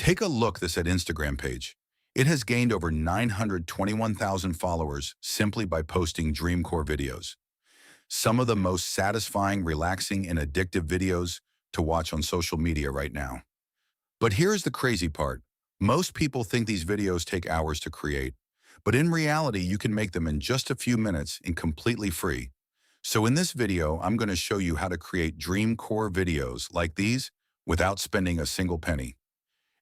Take a look this at Instagram page. It has gained over 921,000 followers simply by posting Dreamcore videos. Some of the most satisfying, relaxing, and addictive videos to watch on social media right now. But here's the crazy part. Most people think these videos take hours to create, but in reality, you can make them in just a few minutes and completely free. So in this video, I'm going to show you how to create Dreamcore videos like these without spending a single penny.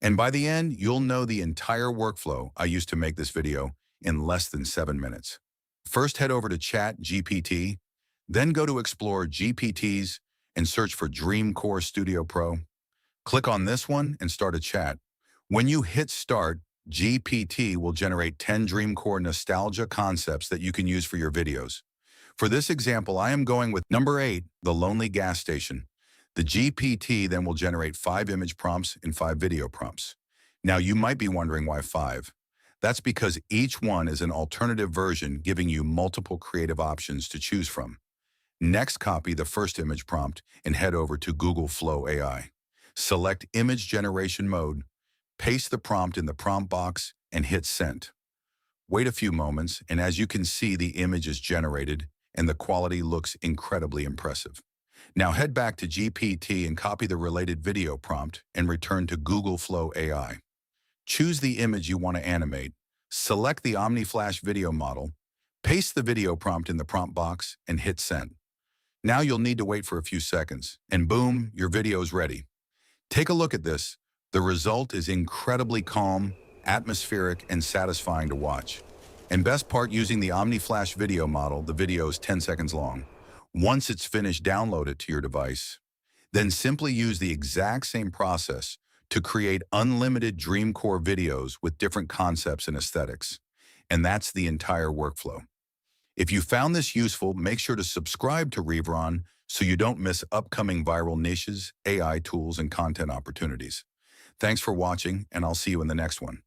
And by the end, you'll know the entire workflow I used to make this video in less than 7 minutes. First, head over to Chat GPT, then go to Explore GPTs and search for Dreamcore Studio Pro. Click on this one and start a chat. When you hit start, GPT will generate 10 Dreamcore nostalgia concepts that you can use for your videos. For this example, I am going with number 8, the lonely gas station. The GPT then will generate 5 image prompts and 5 video prompts. Now you might be wondering why 5. That's because each one is an alternative version giving you multiple creative options to choose from. Next, copy the first image prompt and head over to Google Flow AI. Select Image Generation Mode, paste the prompt in the prompt box, and hit Send. Wait a few moments, and as you can see, the image is generated, and the quality looks incredibly impressive. Now head back to GPT and copy the related video prompt and return to Google Flow AI. Choose the image you want to animate, select the OmniFlash video model, paste the video prompt in the prompt box, and hit Send. Now you'll need to wait for a few seconds, and boom, your video is ready. Take a look at this. The result is incredibly calm, atmospheric, and satisfying to watch. And best part, using the OmniFlash video model, the video is 10 seconds long. Once it's finished, download it to your device. Then simply use the exact same process to create unlimited Dreamcore videos with different concepts and aesthetics. And that's the entire workflow. If you found this useful, make sure to subscribe to Reavron so you don't miss upcoming viral niches, AI tools, and content opportunities. Thanks for watching, and I'll see you in the next one.